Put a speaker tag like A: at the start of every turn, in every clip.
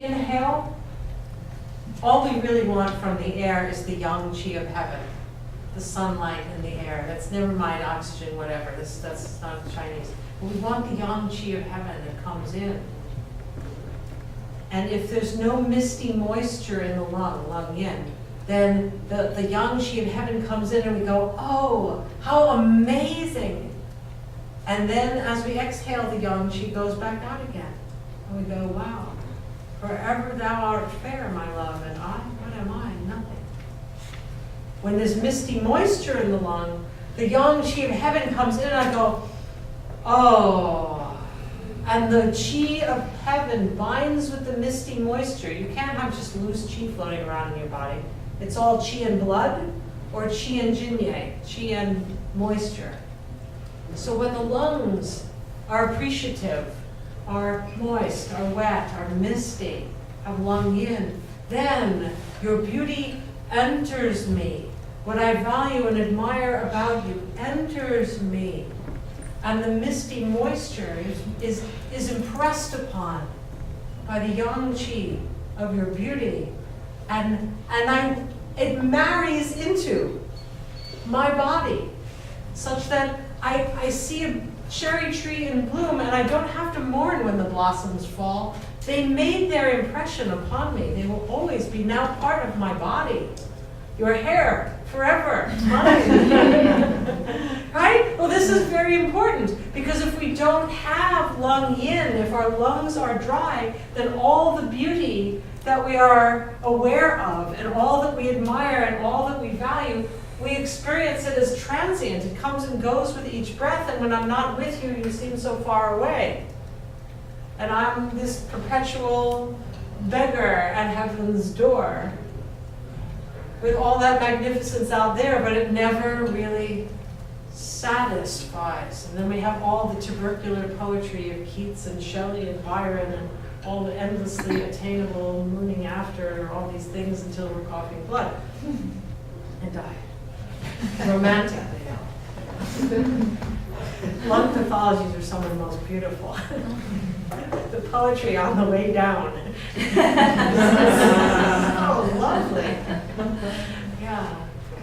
A: Inhale. All we really want from the air is the yang qi of heaven, the sunlight and the air. That's never mind oxygen, whatever. That's not Chinese. But we want the yang qi of heaven that comes in. And if there's no misty moisture in the lung yin, then the yang qi of heaven comes in and we go, oh, how amazing. And then as we exhale, the yang qi goes back out again. And we go, wow. Forever thou art fair, my love, and I, what am I? Nothing. When there's misty moisture in the lung, the yang qi of heaven comes in and I go, oh. And the qi of heaven binds with the misty moisture. You can't have just loose qi floating around in your body. It's all qi and blood or qi and jinye, qi and moisture. So when the lungs are appreciative, are moist, are wet, are misty, have lung yin, then your beauty enters me. What I value and admire about you enters me. And the misty moisture is impressed upon by the yang qi of your beauty. And it marries into my body such that I see a cherry tree in bloom, and I don't have to mourn when the blossoms fall. They made their impression upon me. They will always be now part of my body. Your hair, forever, mine. Right? Well, this is very important, because if we don't have lung yin, if our lungs are dry, then all the beauty that we are aware of, and all that we admire, and all that we value, we experience it as transient. It comes and goes with each breath, and when I'm not with you, you seem so far away. And I'm this perpetual beggar at heaven's door with all that magnificence out there, but it never really satisfies. And then we have all the tubercular poetry of Keats and Shelley and Byron and all the endlessly attainable mooning after all these things until we're coughing blood and die. Romantically, lung pathologies are some of the most beautiful. The poetry on the way down. Oh, lovely. Yeah.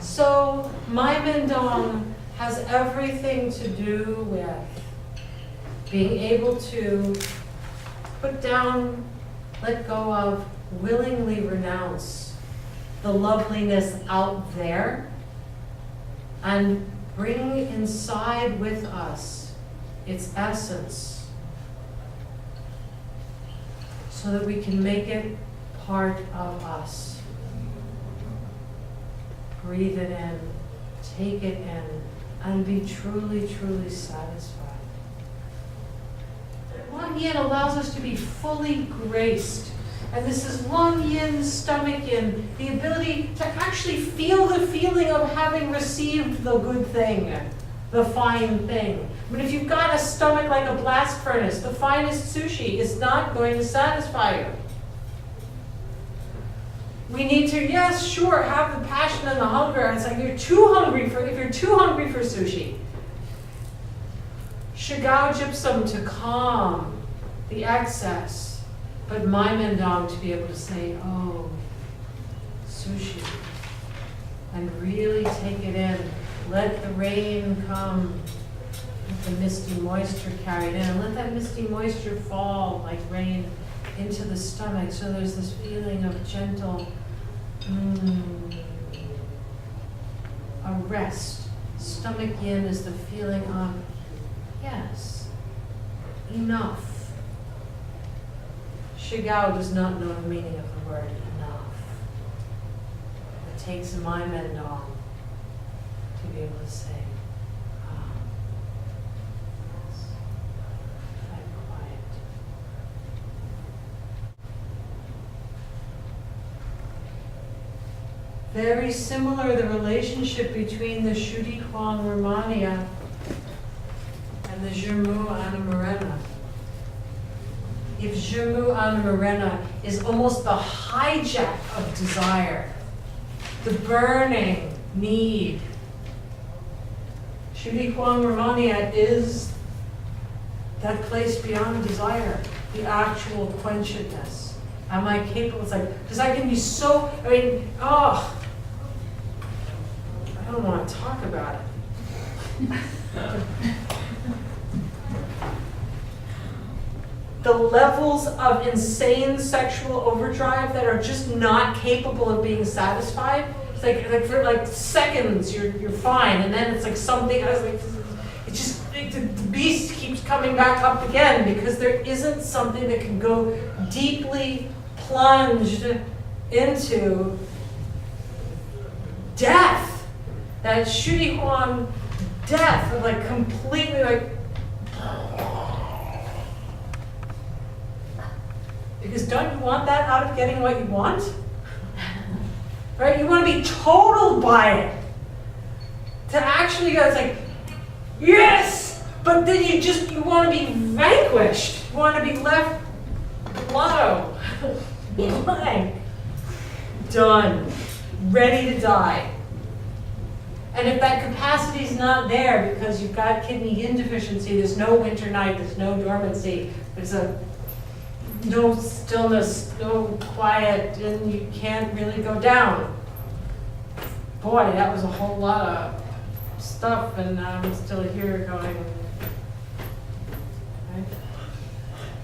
A: So my Mendong has everything to do with being able to put down, let go of, willingly renounce the loveliness out there, and bring inside with us its essence so that we can make it part of us. Breathe it in, take it in, and be truly, truly satisfied. Lung yin allows us to be fully graced. And this is lung yin, stomach yin, the ability to actually feel the feeling of having received the good thing, the fine thing. But if you've got a stomach like a blast furnace, the finest sushi is not going to satisfy you. We need to, yes, sure, have the passion and the hunger. And it's like if you're too hungry for sushi, shigao gypsum to calm the excess. But my Mendong to be able to say, oh, sushi, and really take it in. Let the rain come, let the misty moisture carry it in, and let that misty moisture fall like rain into the stomach. So there's this feeling of gentle, a rest. Stomach yin is the feeling of, yes, enough. Shigao does not know the meaning of the word enough. It takes my Mendong to be able to say, yes, I'm quiet. Very similar, the relationship between the Shuti Huang rehmannia and the Zhimu Anamarena. If Zhimu Anamarena is almost the hijack of desire, the burning need, Shuti Huang rehmannia is that place beyond desire, the actual quenchedness. Am I capable? It's like, because I can be so, I mean, oh, I don't want to talk about it. The levels of insane sexual overdrive that are just not capable of being satisfied. It's like for like seconds you're fine, and then it's like something. I was like, it just the beast keeps coming back up again because there isn't something that can go deeply plunged into death. That huang death of like completely like. Because don't you want that out of getting what you want? Right? You want to be totaled by it. To actually go, it's like, yes! But then you want to be vanquished. You want to be left blotto. Blank. Done. Ready to die. And if that capacity is not there because you've got kidney yin deficiency, there's no winter night, there's no dormancy, there's no stillness, no quiet, and you can't really go down. Boy, that was a whole lot of stuff, and I'm still here going. Right?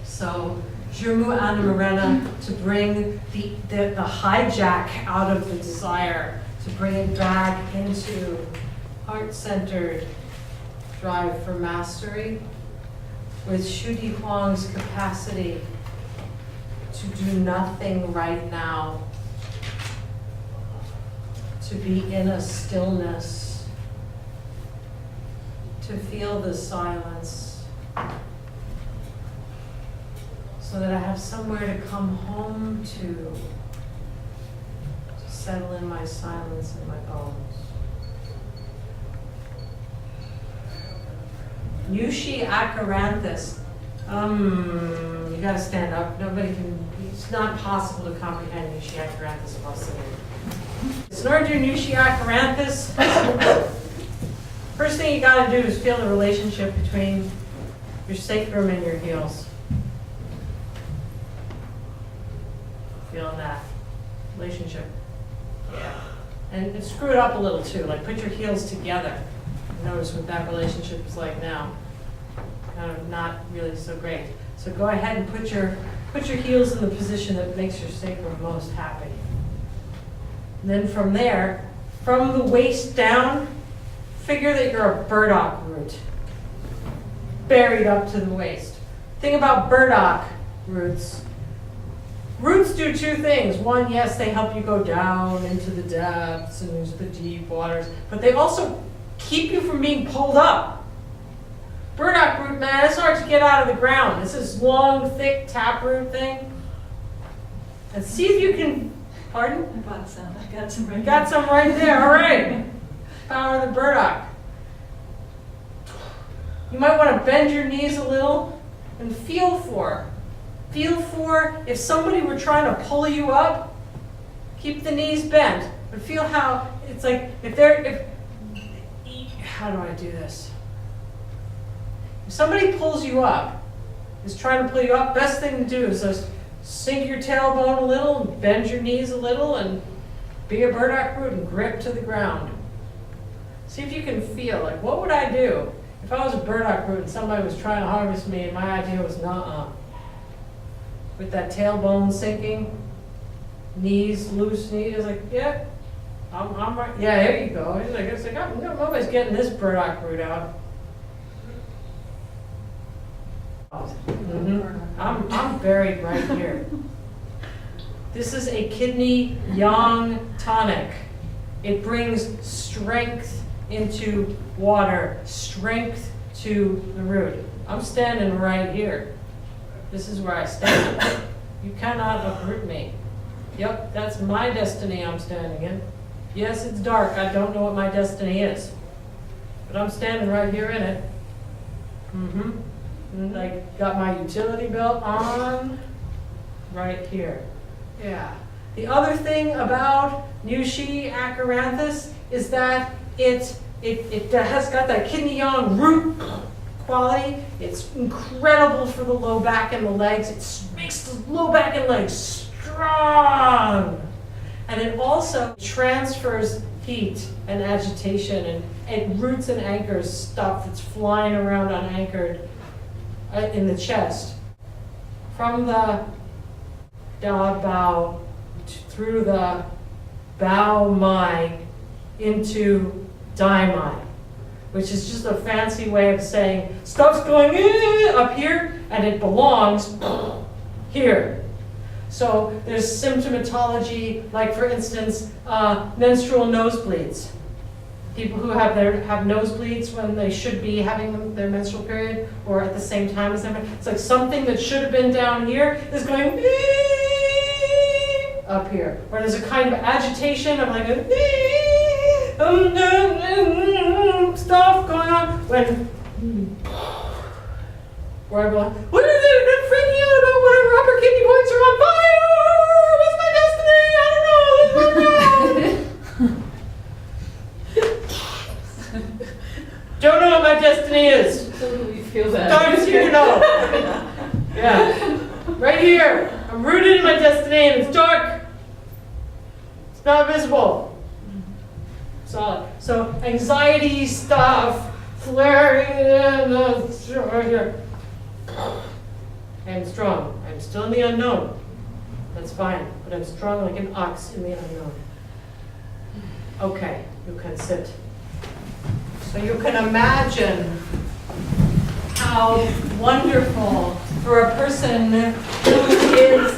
A: So, Jirmu Anamarena, to bring the hijack out of the desire, to bring it back into heart-centered drive for mastery, with Shudi Huang's capacity to do nothing right now, to be in a stillness, to feel the silence, so that I have somewhere to come home to settle in my silence and my bones. Yushi achyranthus. You gotta stand up. Nobody can, it's not possible to comprehend Yushi achyranthus while sitting. So in order to do Yushi achyranthus, first thing you gotta do is feel the relationship between your sacrum and your heels. Feeling that relationship. Yeah. And screw it up a little too, like put your heels together. Notice what that relationship is like now. Kind of not really so great. So go ahead and put your heels in the position that makes your sacrum most happy. And then from there, from the waist down, figure that you're a burdock root, buried up to the waist. Thing about burdock roots. Roots do two things. One, yes, they help you go down into the depths and into the deep waters, but they also keep you from being pulled up. Burdock root, man, it's hard to get out of the ground. It's this long, thick taproot thing. And see if you can, pardon?
B: I bought some. I got some right
A: Got some right there, all right. Power of the burdock. You might want to bend your knees a little and feel for if somebody were trying to pull you up, keep the knees bent. But feel how it's like, how do I do this? If somebody pulls you up, is trying to pull you up, best thing to do is just sink your tailbone a little, and bend your knees a little, and be a burdock root and grip to the ground. See if you can feel, like, what would I do if I was a burdock root and somebody was trying to harvest me and my idea was nuh-uh. With that tailbone sinking, knees, loose knees, it's like, yeah, I'm right. Yeah, there you go. It's like nobody's getting this burdock root out. Mm-hmm. I'm buried right here. This is a kidney yang tonic. It brings strength into water, strength to the root. I'm standing right here. This is where I stand. You cannot uproot me. Yep, that's my destiny I'm standing in. Yes, it's dark. I don't know what my destiny is. But I'm standing right here in it. I got my utility belt on right here. Yeah. The other thing about Yushi achyranthus is that it has got that kidney yang root quality. It's incredible for the low back and the legs. It makes the low back and legs strong. And it also transfers heat and agitation, and it roots and anchors stuff that's flying around unanchored in the chest. From the Da Bao through the Bao Mai into Dai Mai, which is just a fancy way of saying stuff's going up here and it belongs here. So there's symptomatology, like for instance, menstrual nosebleeds. People who have nosebleeds when they should be having their menstrual period, or at the same time as them. It's like something that should have been down here is going up here. Or there's a kind of agitation of like a stuff going on when where I'm going, what is it? I'm freaking out about when our upper kidney points are on fire. What's my destiny? I don't know. Don't know what my destiny is.
B: So we feel that.
A: Don't just you know. Yeah. Right here. I'm rooted in my destiny and it's dark. It's not visible. Solid. So anxiety stuff flaring in right here. I'm strong. I'm still in the unknown. That's fine. But I'm strong like an ox in the unknown. Okay, you can sit. So you can imagine how wonderful for a person who is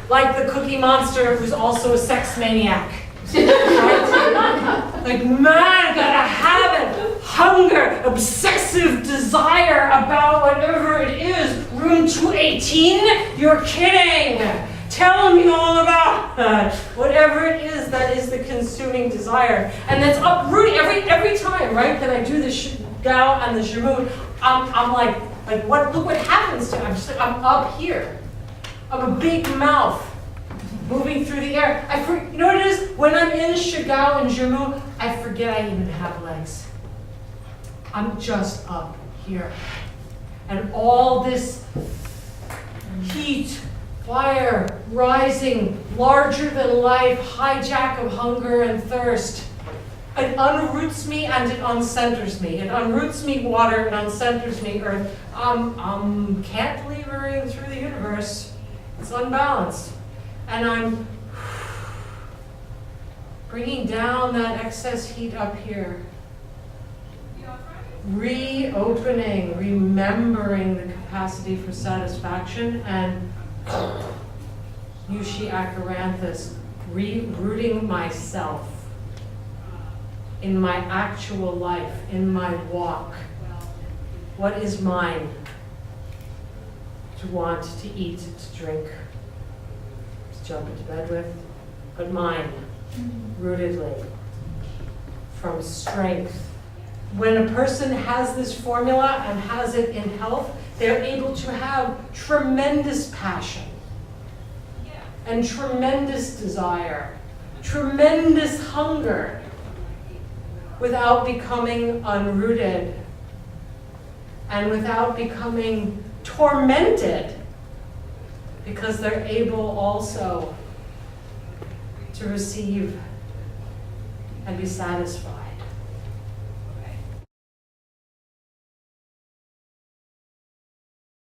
A: like the Cookie Monster, who's also a sex maniac. Right? Like, man, gotta have it. Hunger, obsessive desire about whatever it is. Room 218? You're kidding. Tell me all about that. Whatever it is, that is the consuming desire. And that's uprooting every time, right, that I do the Gao and the Zhimu, I'm like what? Look what happens to me. I'm up here. I'm a big mouth moving through the air. You know what it is? When I'm in Shigao and Zhimu, I forget I even have legs. I'm just up here. And all this heat, fire, rising, larger than life, hijack of hunger and thirst. It unroots me and it uncenters me. It unroots me, water, and uncenters me, earth. Cantilevering through the universe. It's unbalanced. And I'm bringing down that excess heat up here. Reopening, remembering the capacity for satisfaction, and Yushi achyranthus, rooting myself in my actual life, in my walk. What is mine? To want, to eat, to drink, to jump into bed with, but mine, rootedly, from strength. When a person has this formula and has it in health, they're able to have tremendous passion and tremendous desire, tremendous hunger, without becoming unrooted and without becoming tormented, because they're able also to receive and be satisfied.